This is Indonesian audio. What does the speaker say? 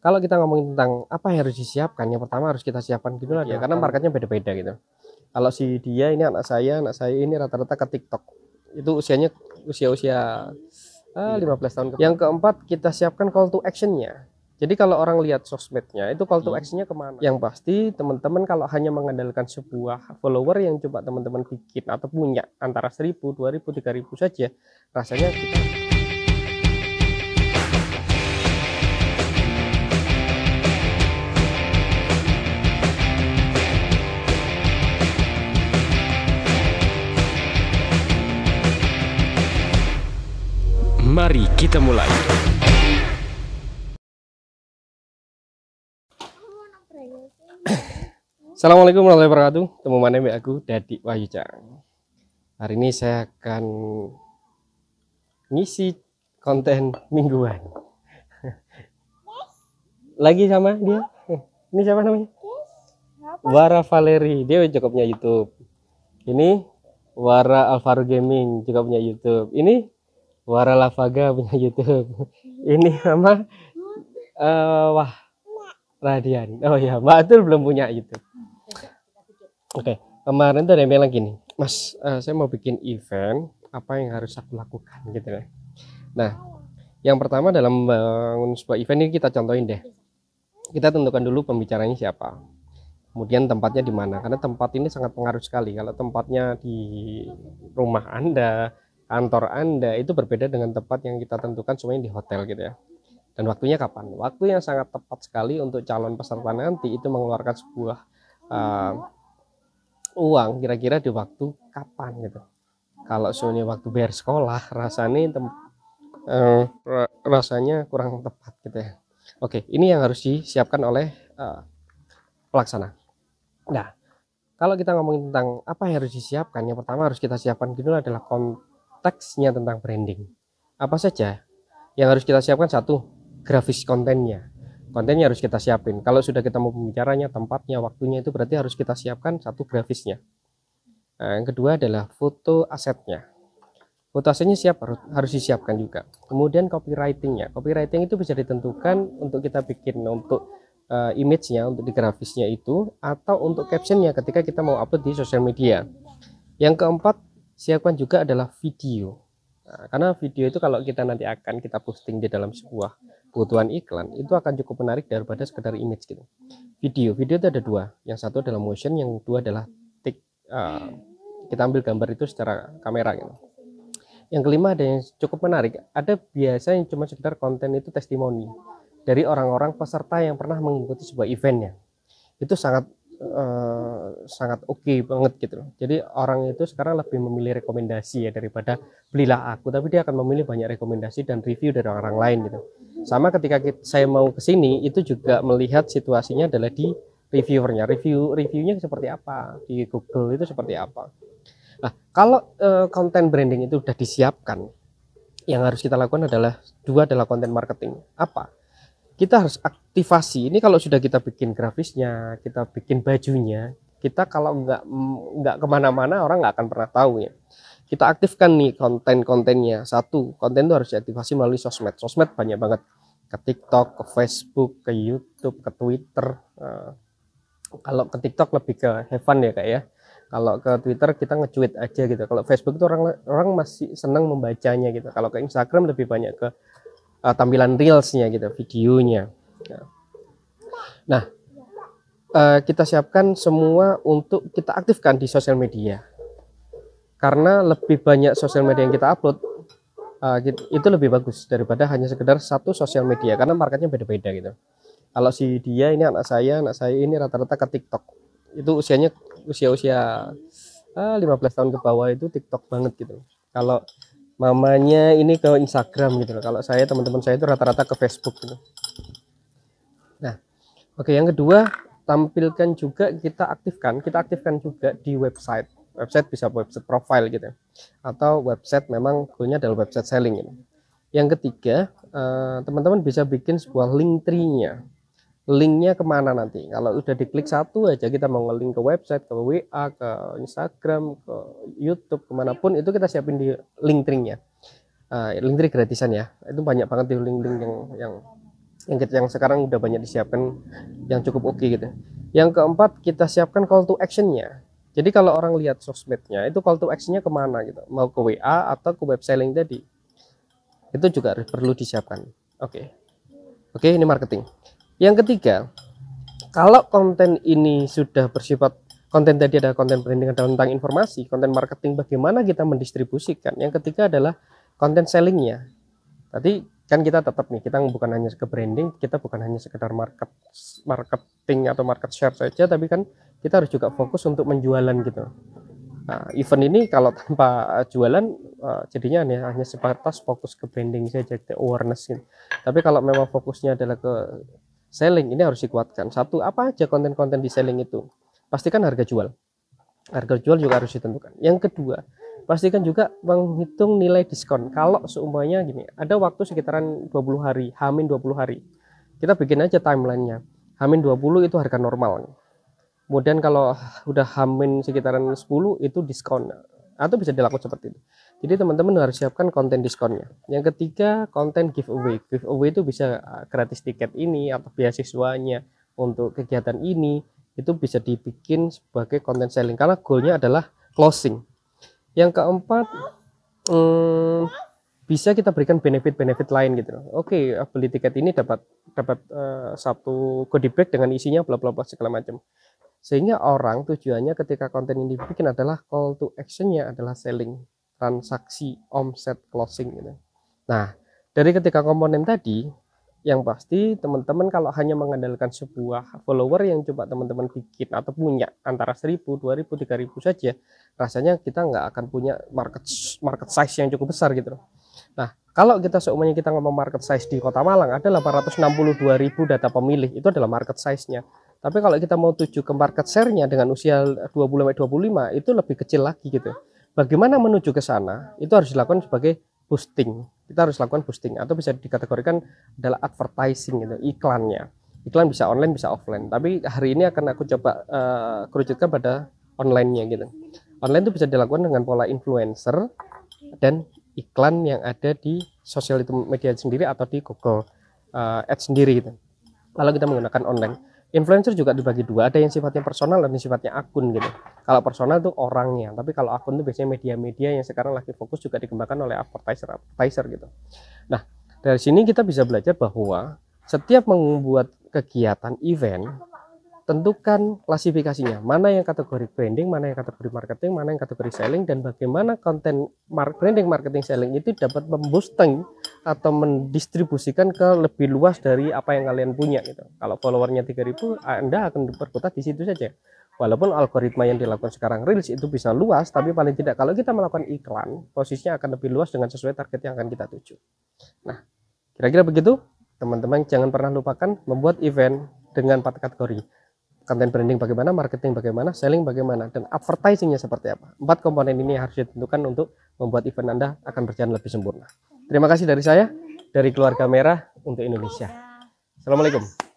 kalau kita ngomongin tentang apa yang harus disiapkan, yang pertama harus kita siapkan gitu lah ya, karena marketnya beda-beda gitu. Kalau si dia ini anak saya ini rata-rata ke TikTok. Itu usianya usia 15 tahun. Yang keempat, kita siapkan call to actionnya. Jadi kalau orang lihat sosmednya, itu call to actionnya kemana? Yang pasti teman-teman kalau hanya mengandalkan sebuah follower yang coba teman-teman bikin atau punya antara 1000, 2000, 3000 saja, rasanya kita Mari kita mulai. Assalamualaikum warahmatullahi wabarakatuh. Temu mana mbak aku Dadi Wahyucang. Hari ini saya akan ngisi konten mingguan. Lagi sama dia. Ini siapa namanya? Wara Valeri. Dia juga punya YouTube. Ini Wara Alvaro Gaming juga punya YouTube. Ini Wara Lavaga punya YouTube. Ini sama Wah Radian. Oh ya, Mbak Atul belum punya YouTube. Oke, kemarin tuh ada yang bilang gini, Mas, saya mau bikin event, apa yang harus aku lakukan gitu ya. Nah, yang pertama dalam membangun sebuah event ini kita contohin deh. Kita tentukan dulu pembicaranya siapa. Kemudian tempatnya di mana, karena tempat ini sangat pengaruh sekali. Kalau tempatnya di rumah Anda, kantor Anda, itu berbeda dengan tempat yang kita tentukan semuanya di hotel gitu ya. Dan waktunya kapan? Waktu yang sangat tepat sekali untuk calon peserta nanti itu mengeluarkan sebuah uang kira-kira di waktu kapan gitu. Kalau soalnya waktu bayar sekolah rasanya kurang tepat gitu ya. Oke, ini yang harus disiapkan oleh pelaksana. Nah, kalau kita ngomongin tentang apa yang harus disiapkan, yang pertama harus kita siapkan dulu adalah konteksnya tentang branding. Apa saja yang harus kita siapkan? Satu, grafis kontennya. Kontennya harus kita siapin. Kalau sudah kita mau pembicaranya, tempatnya, waktunya, itu berarti harus kita siapkan satu grafisnya. Nah, yang kedua adalah foto asetnya. Foto asetnya harus disiapkan juga. Kemudian copywritingnya. Copywriting itu bisa ditentukan untuk kita bikin untuk image-nya, untuk di grafisnya itu, atau untuk captionnya ketika kita mau upload di sosial media. Yang keempat, siapkan juga adalah video. Nah, karena video itu kalau kita nanti akan kita posting di dalam sebuah kebutuhan iklan, itu akan cukup menarik daripada sekedar image gitu. Video itu ada dua, yang satu adalah motion, yang kedua adalah kita ambil gambar itu secara kamera gitu. Yang kelima ada yang cukup menarik, ada biasa yang cuma sekedar konten itu testimoni dari orang-orang peserta yang pernah mengikuti sebuah eventnya. Itu sangat oke banget gitu loh. Jadi orang itu sekarang lebih memilih rekomendasi ya daripada belilah aku, tapi dia akan memilih banyak rekomendasi dan review dari orang lain gitu. Sama ketika saya mau ke sini itu juga melihat situasinya adalah di reviewernya, reviewnya seperti apa, di Google itu seperti apa. Nah, kalau konten branding itu sudah disiapkan, yang harus kita lakukan adalah konten marketing. Apa? Kita harus aktivasi. Ini kalau sudah kita bikin grafisnya, kita bikin bajunya, kita kalau nggak kemana-mana orang nggak akan pernah tahu ya. Kita aktifkan nih kontennya. Satu, konten itu harus diaktifasi melalui sosmed. Sosmed banyak banget, ke TikTok, ke Facebook, ke YouTube, ke Twitter. Kalau ke TikTok lebih ke have fun ya kak ya. Kalau ke Twitter kita nge-tweet aja gitu. Kalau Facebook itu orang masih senang membacanya gitu. Kalau ke Instagram lebih banyak ke tampilan reelsnya gitu, videonya. Nah, kita siapkan semua untuk kita aktifkan di sosial media. Karena lebih banyak sosial media yang kita upload, itu lebih bagus daripada hanya sekedar satu sosial media. Karena marketnya beda-beda gitu. Kalau si dia ini anak saya ini rata-rata ke TikTok. Itu usia 15 tahun ke bawah itu TikTok banget gitu. Kalau mamanya ini ke Instagram gitu. Kalau saya, teman-teman saya itu rata-rata ke Facebook gitu. Nah, oke, yang kedua, tampilkan juga kita aktifkan juga di website bisa website profile gitu, atau website memang goalnya adalah website selling gitu. Yang ketiga, teman-teman bisa bikin sebuah link tree-nya. Linknya kemana nanti? Kalau udah diklik satu aja, kita mau nge-link ke website, ke WA, ke Instagram, ke YouTube, kemanapun itu kita siapin di link tree-nya. Link tree gratisan ya, itu banyak banget di link-link yang yang sekarang udah banyak disiapkan yang cukup oke gitu. Yang keempat, kita siapkan call to actionnya. Jadi kalau orang lihat sosmednya itu call to actionnya kemana gitu, mau ke WA atau ke web selling tadi, itu juga perlu disiapkan. Oke, ini marketing. Yang ketiga, kalau konten ini sudah bersifat, konten tadi ada konten branding tentang informasi, konten marketing bagaimana kita mendistribusikan. Yang ketiga adalah konten sellingnya. Tadi kan kita tetap nih, kita bukan hanya ke branding, kita bukan hanya sekedar marketing atau market share saja, tapi kan kita harus juga fokus untuk menjualan gitu. Nah, event ini kalau tanpa jualan jadinya hanya sebatas fokus ke branding saja, ke awareness gitu. Tapi kalau memang fokusnya adalah ke selling, ini harus dikuatkan. Satu, apa aja konten-konten di selling itu? Pastikan harga jual. Harga jual juga harus ditentukan. Yang kedua, pastikan juga menghitung nilai diskon. Kalau seumpamanya gini, ada waktu sekitaran 20 hari, H-20 hari. Kita bikin aja timelinenya. H-20 itu harga normal. Kemudian kalau udah H- sekitaran 10 itu diskon. Atau bisa dilakukan seperti itu. Jadi teman-teman harus siapkan konten diskonnya. Yang ketiga, konten giveaway. Giveaway itu bisa gratis tiket ini atau beasiswanya untuk kegiatan ini. Itu bisa dibikin sebagai konten selling karena goalnya adalah closing. Yang keempat, bisa kita berikan benefit-benefit lain gitu. Oke, beli tiket ini dapat satu goodie bag dengan isinya bla bla bla segala macam. Sehingga orang tujuannya ketika konten ini dibikin adalah call to actionnya adalah selling, transaksi, omset, closing gitu. Nah, dari ketiga komponen tadi, yang pasti teman-teman kalau hanya mengandalkan sebuah follower yang coba teman-teman bikin atau punya antara 1000, 2000, 3000 saja, rasanya kita nggak akan punya market size yang cukup besar gitu loh. Nah, kalau kita seumpamanya kita ngomong market size di Kota Malang ada 862.000 data pemilih, itu adalah market size-nya. Tapi kalau kita mau tuju ke market share-nya dengan usia 20-25 itu lebih kecil lagi gitu. Bagaimana menuju ke sana? Itu harus dilakukan sebagai boosting. Kita harus lakukan boosting atau bisa dikategorikan adalah advertising gitu, iklannya. Iklan bisa online bisa offline. Tapi hari ini akan aku coba kerucutkan pada online-nya gitu. Online itu bisa dilakukan dengan pola influencer dan iklan yang ada di sosial media sendiri atau di Google Ads sendiri gitu. Kalau kita menggunakan online, influencer juga dibagi dua, ada yang sifatnya personal dan yang sifatnya akun gitu. Kalau personal itu orangnya, tapi kalau akun itu biasanya media-media yang sekarang lagi fokus juga dikembangkan oleh advertiser gitu. Nah, dari sini kita bisa belajar bahwa setiap membuat kegiatan event, tentukan klasifikasinya, mana yang kategori branding, mana yang kategori marketing, mana yang kategori selling, dan bagaimana konten branding, marketing, selling itu dapat memboosting atau mendistribusikan ke lebih luas dari apa yang kalian punya gitu. Kalau followernya 3000, Anda akan berkutat di situ saja. Walaupun algoritma yang dilakukan sekarang Reels itu bisa luas, tapi paling tidak kalau kita melakukan iklan, posisinya akan lebih luas dengan sesuai target yang akan kita tuju. Nah, kira-kira begitu. Teman-teman jangan pernah lupakan membuat event dengan 4 kategori. Konten branding bagaimana, marketing bagaimana, selling bagaimana, dan advertisingnya seperti apa. 4 komponen ini harus ditentukan untuk membuat event Anda akan berjalan lebih sempurna. Terima kasih dari saya, dari Keluarga Merah untuk Indonesia. Assalamualaikum.